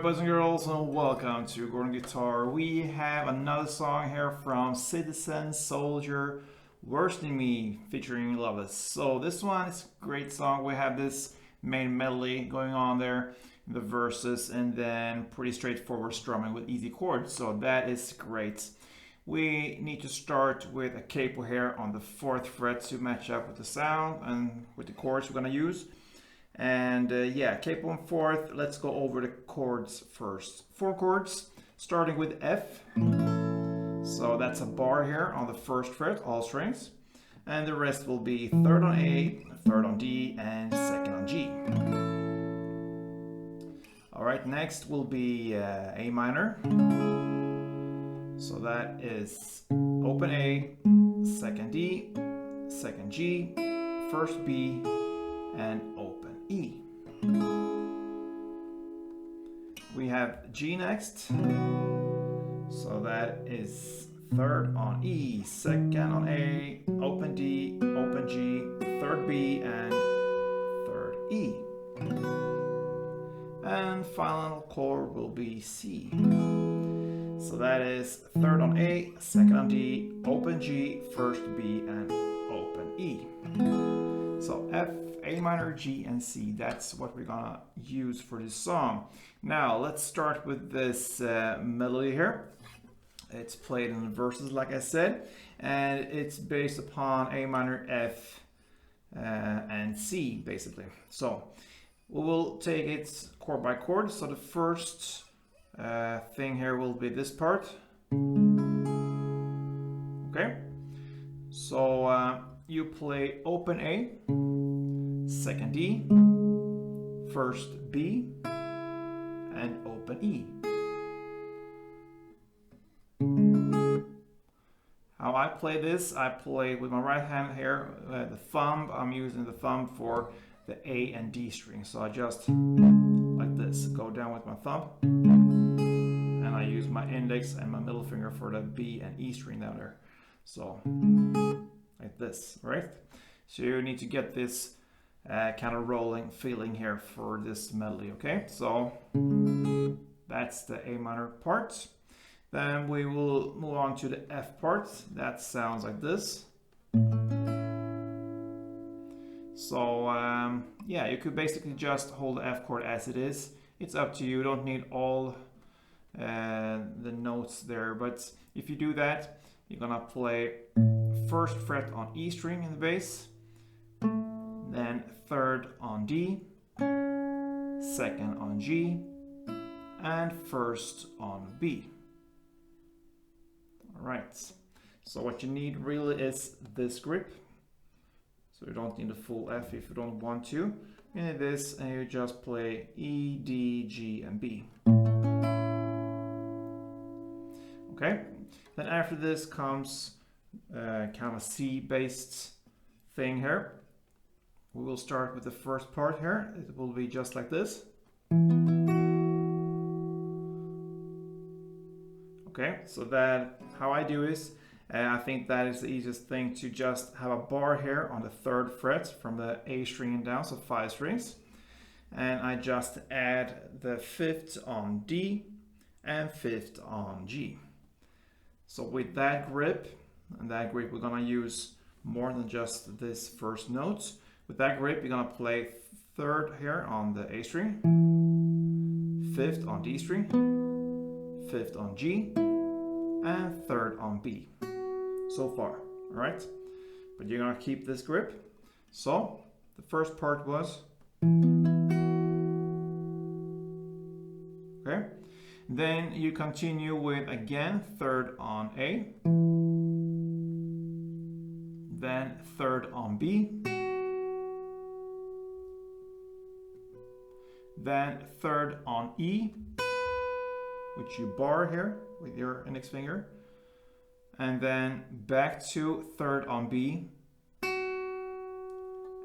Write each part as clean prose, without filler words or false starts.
boys and girls, and welcome to Gordon Guitar. We have another song here from Citizen Soldier, Worse Than Me, featuring Loveless. So this one is a great song. We have this main melody going on there, the verses, and then pretty straightforward strumming with easy chords. So that is great. We need to start with a capo here on the 4th fret to match up with the sound and with the chords we're gonna use. And yeah, capo on 4th. Let's go over the chords first. 4 chords, starting with F. So that's a bar here on the 1st fret, all strings. And the rest will be 3rd on A, 3rd on D, and 2nd on G. Alright, next will be A minor. So that is open A, 2nd D, 2nd G, 1st B, and open E. We have G next. So that is 3rd on E, 2nd on A, open D, open G, 3rd B, and 3rd E. And final chord will be C. So that is 3rd on A, 2nd on D, open G, 1st B, and open E. So F, A minor, G, and C. That's what we're gonna use for this song. Now let's start with this melody here. It's played in the verses, like I said, and it's based upon A minor, F, and C, basically. So we will take it chord by chord. So the first thing here will be this part. Okay. So you play open A, 2nd D, 1st B, and open E. How I play this, I play with my right hand here, the thumb. I'm using the thumb for the A and D string. So I just, like this, go down with my thumb. And I use my index and my middle finger for the B and E string down there. So, like this, right? So you need to get this kind of rolling feeling here for this melody, okay? So that's the A minor part. Then we will move on to the F part. That sounds like this. So yeah, you could basically just hold the F chord as it is. It's up to you. You don't need all the notes there, but if you do that, you're gonna play 1st fret on E string in the bass, then 3rd on D, 2nd on G, and 1st on B. Alright, so what you need really is this grip. So you don't need a full F if you don't want to. You need this, and you just play E, D, G, and B. Okay, then after this comes kind of C-based thing here. We will start with the first part here. It will be just like this. Okay, so that how I do is, I think that is the easiest thing, to just have a bar here on the 3rd fret from the A string and down, so 5 strings. And I just add the 5th on D and 5th on G. So with that grip, and that grip we're gonna use more than just this first note. With that grip, you're gonna play 3rd here on the A string, 5th on D string, 5th on G, and 3rd on B. So far, all right? But you're gonna keep this grip. So the first part was, okay? Then you continue with, again, 3rd on A, then 3rd on B, then 3rd on E, which you bar here with your index finger, and then back to 3rd on B,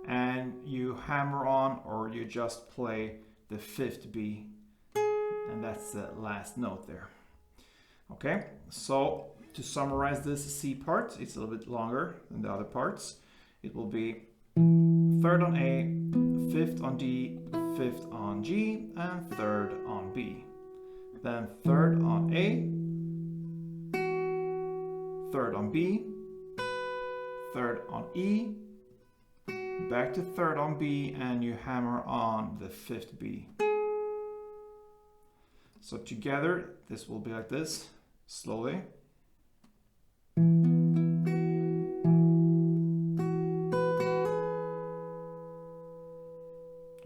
and you hammer on, or you just play the 5th B, and that's the last note there. Okay, so to summarize this C part, it's a little bit longer than the other parts. It will be 3rd on A, 5th on D, 5th on G, and 3rd on B. then third on A, third on B, third on E, back to third on B, and you hammer on the fifth B. So together, this will be like this, slowly.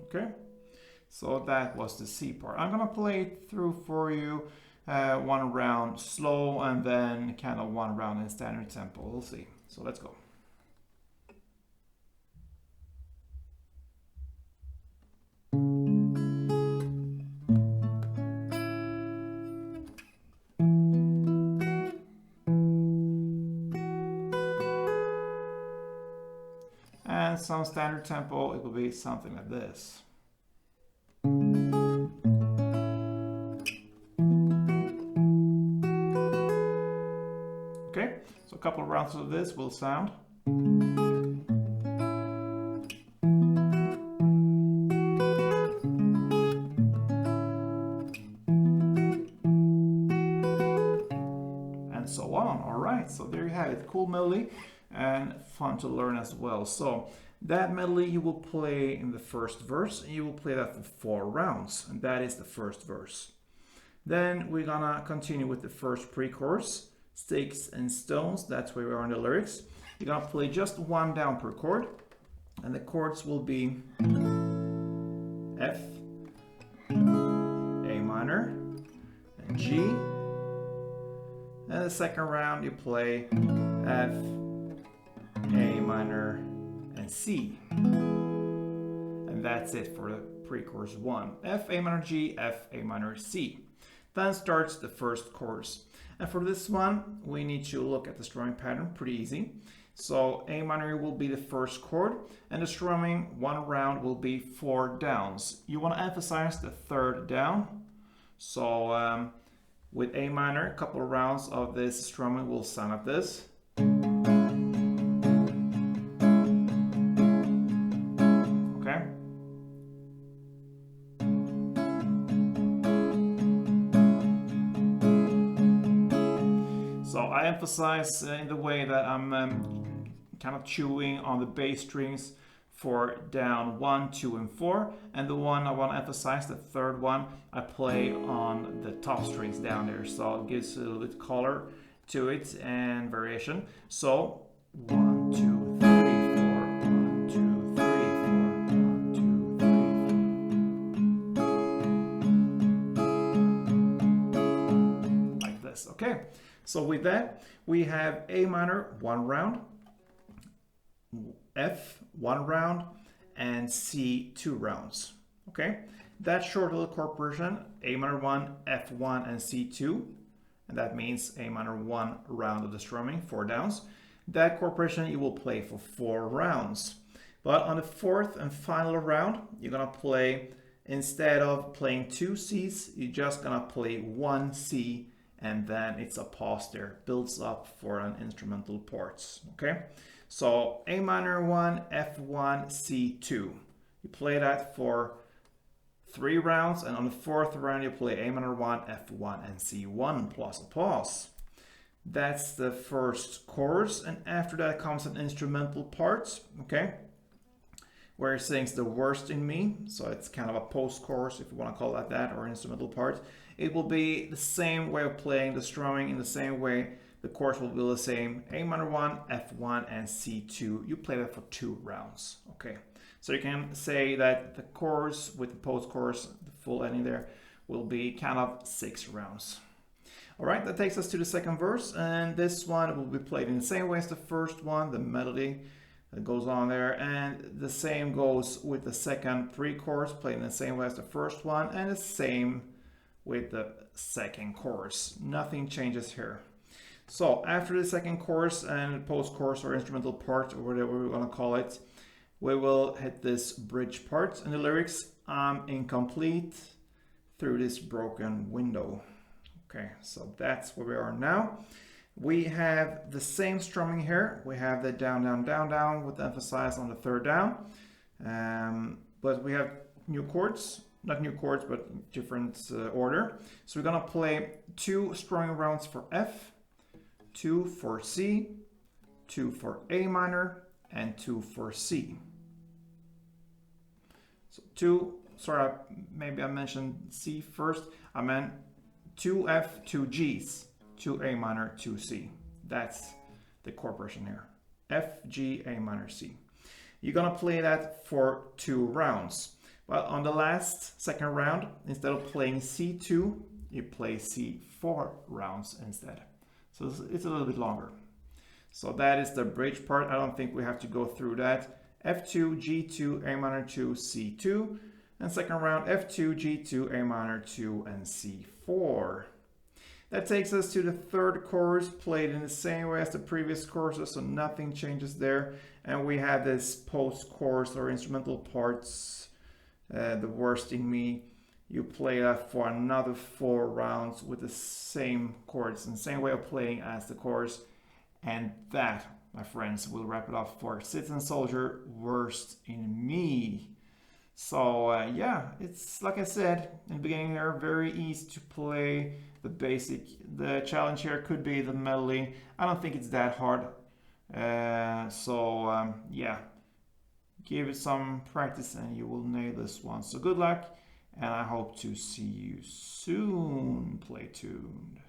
Okay, so that was the C part. I'm gonna play it through for you, one round slow and then kind of one round in standard tempo. We'll see. So let's go. And some standard tempo, it will be something like this. Okay, so a couple of rounds of this will sound. And so on. All right, so there you have it. Cool melody and fun to learn as well. So that melody you will play in the first verse, and you will play that for 4 rounds, and that is the first verse. Then we're gonna continue with the first pre-chorus, Sticks and Stones. That's where we are in the lyrics. You're gonna play just 1 down per chord, and the chords will be F, A minor, and G. And the second round you play F, A minor, and C. And that's it for the pre-chorus 1. F, A minor, G, F, A minor, C. Then starts the first chorus. And for this one, we need to look at the strumming pattern, pretty easy. So A minor will be the first chord, and the strumming 1 round will be 4 downs. You want to emphasize the third down. So with A minor, a couple of rounds of this strumming will sound like this. Okay. So I emphasize in the way that I'm kind of chewing on the bass strings for down 1, 2, and 4, and the one I want to emphasize, the third one, I play on the top strings down there, so it gives a little bit color to it and variation. So 1, 2, 3, 4, 1, 2, 3, 4, 1, 2, 3, 4. Like this, okay? So with that, we have A minor 1 round, F 1 round, and C 2 rounds. Okay, that short little chord progression, A minor 1, F1, and C2, and that means A minor 1 round of the strumming, 4 downs. That chord progression you will play for 4 rounds. But on the 4th and final round, you're gonna play, instead of playing 2 C's, you're just gonna play 1 C, and then it's a pause there, builds up for an instrumental parts. Okay. So A minor 1, F1, C2. You play that for 3 rounds, and on the 4th round you play A minor 1, F1, and C1 plus a pause. That's the first chorus, and after that comes an instrumental part, okay? Where it sings The Worst in Me, so it's kind of a post-chorus if you want to call it that, or instrumental part. It will be the same way of playing the strumming in the same way. The chords will be the same, A minor 1, F1, and C2. You play that for 2 rounds, okay? So you can say that the chorus with the post-chorus, the full ending there, will be kind of 6 rounds. All right, that takes us to the second verse, and this one will be played in the same way as the first one, the melody that goes on there, and the same goes with the second pre-chorus, played in the same way as the first one, and the same with the second chorus. Nothing changes here. So after the second chorus and post-chorus or instrumental part, or whatever we want to call it, we will hit this bridge part. And the lyrics, I'm incomplete through this broken window. Okay, so that's where we are now. We have the same strumming here. We have the down, down, down, down with emphasis on the third down. But we have new chords. not new chords, but different order. So we're gonna play 2 strumming rounds for F, 2 for C, 2 for A minor, and 2 for C. So 2, sorry, maybe I mentioned C first. I meant 2 F, 2 Gs, 2 A minor, 2 C. That's the chord progression here. F, G, A minor, C. You're gonna play that for 2 rounds. But on the last second round, instead of playing C2, you play C4 rounds instead. So it's a little bit longer. So that is the bridge part. I don't think we have to go through that. F2, G2, A minor 2, C2. And second round, F2, G2, A minor 2, and C4. That takes us to the third chorus, played in the same way as the previous choruses, so nothing changes there. And we have this post-chorus or instrumental parts, the worst in me. You play that for another 4 rounds with the same chords and same way of playing as the chorus. And that, my friends, will wrap it up for Citizen Soldier, Worst in Me. So yeah, it's like I said in the beginning here, very easy to play the basic. The challenge here could be the melody. I don't think it's that hard. Yeah, give it some practice and you will nail this one. So good luck, and I hope to see you soon. Play tuned.